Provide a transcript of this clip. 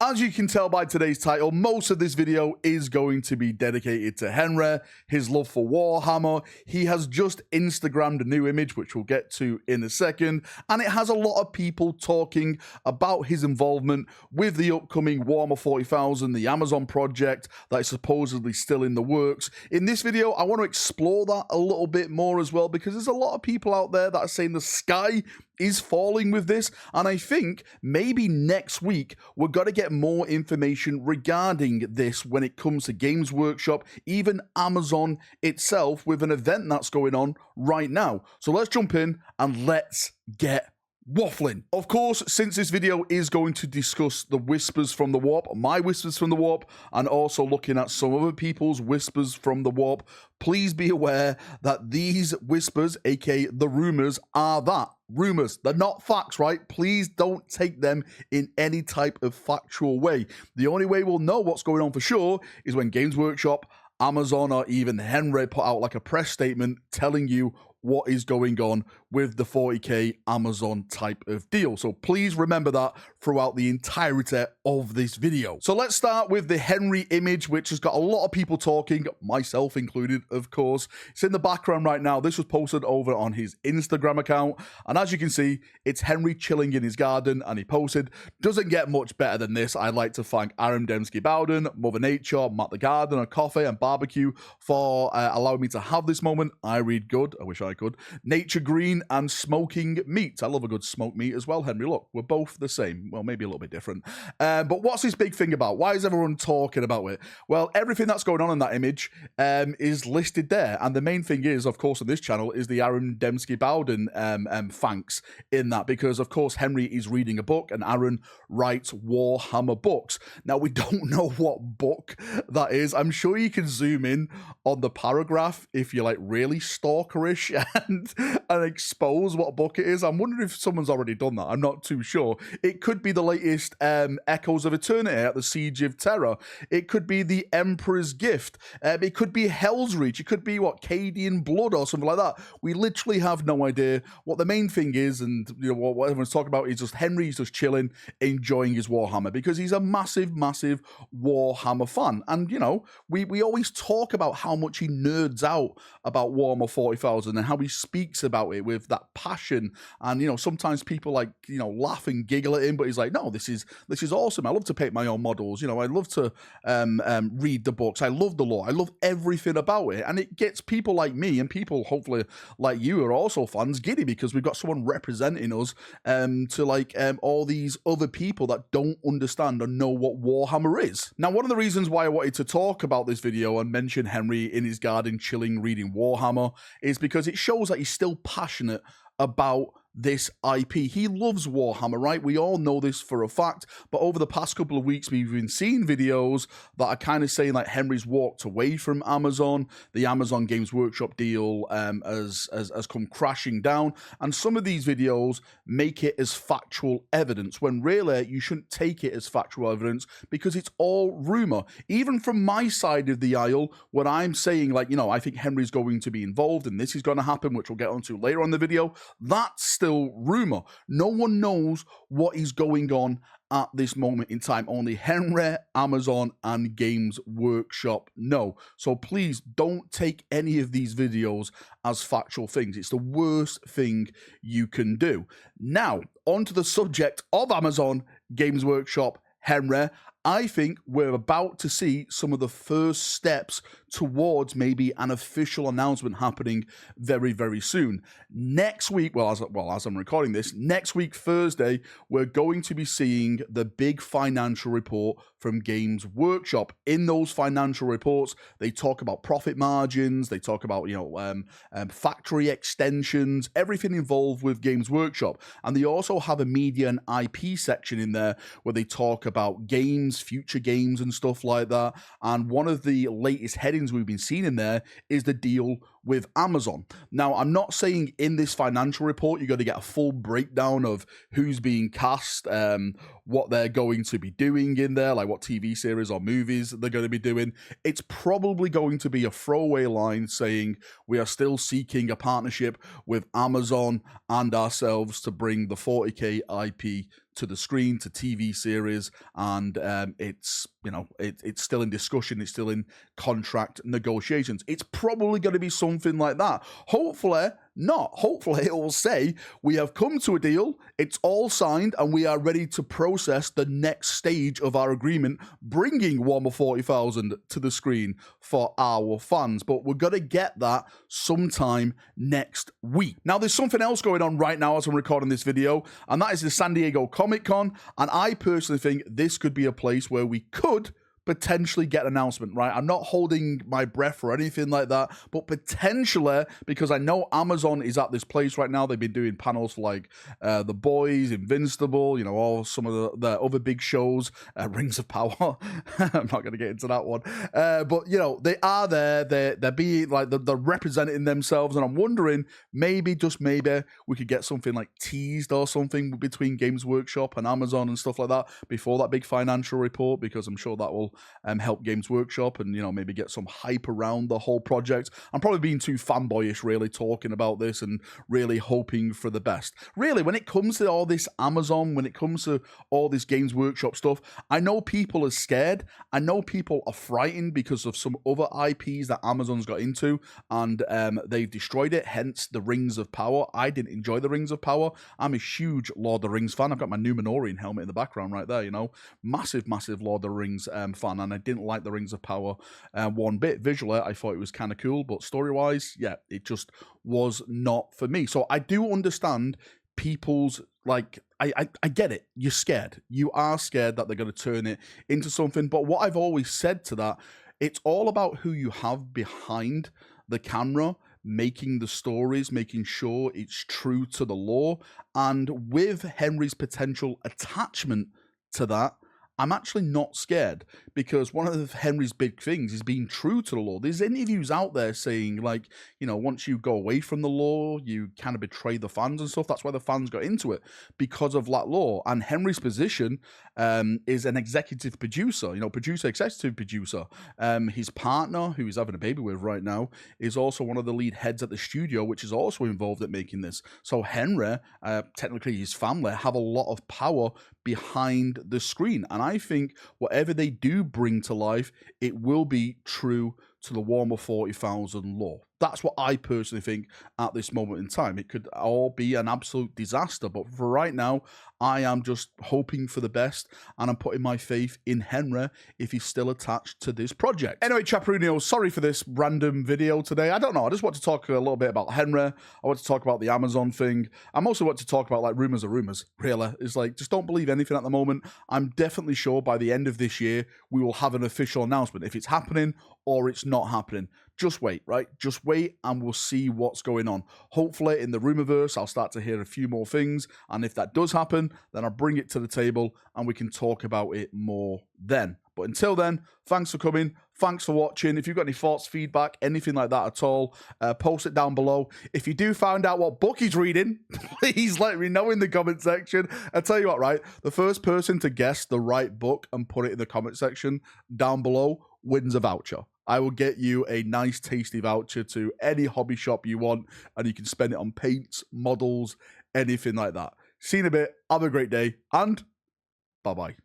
As you can tell by today's title, most of this video is going to be dedicated to Henry, his love for Warhammer. He has just Instagrammed a new image, which we'll get to in a second, and it has a lot of people talking about his involvement with the upcoming Warhammer 40,000, the Amazon project that is supposedly still in the works. In this video, I want to explore that a little bit more as well, because there's a lot of people out there that are saying the sky is falling with this, and I think maybe next week we're going to get more information regarding this when it comes to Games Workshop, even Amazon itself, with an event that's going on right now. So let's jump in and let's get waffling. Of course, since this video is going to discuss the whispers from the warp, my whispers from the warp, and also looking at some other people's whispers from the warp, please be aware that these whispers, aka the rumors, are that rumors. They're not facts, right? Please don't take them in any type of factual way. The only way we'll know what's going on for sure is when Games Workshop, Amazon, or even Henry put out like a press statement telling you what is going on with the 40k Amazon type of deal. So please remember that throughout the entirety of this video. So let's start with the Henry image, which has got a lot of people talking, myself included, of course. It's in the background right now. This was posted over on his Instagram account, and as you can see, it's Henry chilling in his garden, and he posted, "Doesn't get much better than this. I'd like to thank Aaron Dembski-Bowden, Mother Nature, Matt the Gardener, Coffee and Barbecue for allowing me to have this moment. I read good. I wish I could. Nature Green and Smoking Meat." I love a good smoked meat as well, Henry. Look, we're both the same. Well, maybe a little bit different. But what's this big thing about? Why is everyone talking about it? Well, everything that's going on in that image is listed there. And the main thing is, of course, on this channel is the Aaron Dembski-Bowden thanks in that. Because, of course, Henry is reading a book and Aaron writes Warhammer books. Now, we don't know what book that is. I'm sure you can zoom in on the paragraph if you're like really stalkerish and expose what book it is. I'm wondering if someone's already done that. I'm not too sure. It could be the latest Echoes of Eternity at the Siege of Terror. It could be the Emperor's Gift. It could be Hell's Reach. It could be what, Cadian Blood or something like that. We literally have no idea what the main thing is, and you know what everyone's talking about is just Henry's just chilling, enjoying his Warhammer, because he's a massive Warhammer fan. And you know, we always talk about how much he nerds out about Warhammer 40,000 and how he speaks about it with that passion. And you know, sometimes people like, you know, laugh and giggle at him, but he's like, no, this is awesome. I love to paint my own models. You know, I love to read the books. I love the lore. I love everything about it. And it gets people like me and people hopefully like you who are also fans giddy, because we've got someone representing us to like all these other people that don't understand or know what Warhammer is. Now, one of the reasons why I wanted to talk about this video and mention Henry in his garden chilling reading Warhammer is because it shows that he's still passionate about this IP. He loves Warhammer, right? We all know this for a fact, but over the past couple of weeks, we've been seeing videos that are kind of saying like Henry's walked away from Amazon. The Amazon Games Workshop deal has come crashing down, and some of these videos make it as factual evidence, when really you shouldn't take it as factual evidence, because it's all rumor. Even from my side of the aisle, when I'm saying like, you know, I think Henry's going to be involved and this is going to happen, which we'll get onto later on in the video, that's still rumor. No one knows what is going on at this moment in time. Only Henry, Amazon, and Games Workshop know. So please don't take any of these videos as factual things. It's the worst thing you can do. Now, onto the subject of Amazon, Games Workshop, Henry. I think we're about to see some of the first steps towards maybe an official announcement happening very soon. Next week, as I'm recording this, next week, Thursday, we're going to be seeing the big financial report from Games Workshop. In those financial reports, they talk about profit margins, they talk about, you know, factory extensions, everything involved with Games Workshop. And they also have a media and IP section in there where they talk about games, future games and stuff like that. And one of the latest headings we've been seeing in there is the deal with Amazon. Now, I'm not saying in this financial report you're going to get a full breakdown of who's being cast, what they're going to be doing in there, like what TV series or movies they're going to be doing. It's probably going to be a throwaway line saying we are still seeking a partnership with Amazon and ourselves to bring the 40k IP to the screen, to TV series, and it's, you know, it's still in discussion, it's still in contract negotiations. It's probably going to be something like that. Hopefully not. Hopefully it will say we have come to a deal, it's all signed, and we are ready to process the next stage of our agreement, bringing Warhammer 40,000 to the screen for our fans. But we're going to get that sometime next week. Now, there's something else going on right now as I'm recording this video, and that is the San Diego Comic-Con, and I personally think this could be a place where we could potentially get an announcement, right? I'm not holding my breath or anything like that, but potentially, because I know Amazon is at this place right now. They've been doing panels for like The Boys, Invincible, you know, all some of the other big shows, Rings of Power. I'm not going to get into that one, but you know, they are there. They're being like they're representing themselves, and I'm wondering maybe, just maybe, we could get something like teased or something between Games Workshop and Amazon and stuff like that before that big financial report, because I'm sure that will help Games Workshop and, you know, maybe get some hype around the whole project. I'm probably being too fanboyish really talking about this and really hoping for the best. Really, when it comes to all this Amazon, when it comes to all this Games Workshop stuff, I know people are scared. I know people are frightened because of some other IPs that Amazon's got into, and they've destroyed it, hence the Rings of Power. I didn't enjoy the Rings of Power. I'm a huge Lord of the Rings fan. I've got my Numenorian helmet in the background right there, you know. Massive Lord of the Rings fan, and I didn't like the Rings of Power one bit. Visually, I thought it was kind of cool, but story-wise, yeah, it just was not for me. So I do understand people's, like, I get it. You're scared. You are scared that they're going to turn it into something, but what I've always said to that, it's all about who you have behind the camera, making the stories, making sure it's true to the lore, and with Henry's potential attachment to that, I'm actually not scared, because one of Henry's big things is being true to the lore. There's interviews out there saying, like, you know, once you go away from the lore, you kind of betray the fans and stuff. That's why the fans got into it, because of that lore. And Henry's position is an executive producer, you know, executive producer. His partner, who he's having a baby with right now, is also one of the lead heads at the studio, which is also involved at making this. So Henry, technically his family, have a lot of power behind the screen. And I think whatever they do bring to life, it will be true to the Warhammer 40,000 lore. That's what I personally think at this moment in time. It could all be an absolute disaster, but for right now, I am just hoping for the best, and I'm putting my faith in Henry if he's still attached to this project. Anyway, Chaperunio, sorry for this random video today. I don't know, I just want to talk a little bit about Henry. I want to talk about the Amazon thing. I mostly want to talk about, like, rumors are rumors, really. It's like, just don't believe anything at the moment. I'm definitely sure by the end of this year, we will have an official announcement. If it's happening or it's not happening, just wait, right? Just wait and we'll see what's going on. Hopefully in the rumorverse, I'll start to hear a few more things. And if that does happen, then I'll bring it to the table and we can talk about it more then. But until then, thanks for coming. Thanks for watching. If you've got any thoughts, feedback, anything like that at all, post it down below. If you do find out what book he's reading, please let me know in the comment section. I tell you what, right? The first person to guess the right book and put it in the comment section down below wins a voucher. I will get you a nice, tasty voucher to any hobby shop you want, and you can spend it on paints, models, anything like that. See you in a bit. Have a great day, and bye-bye.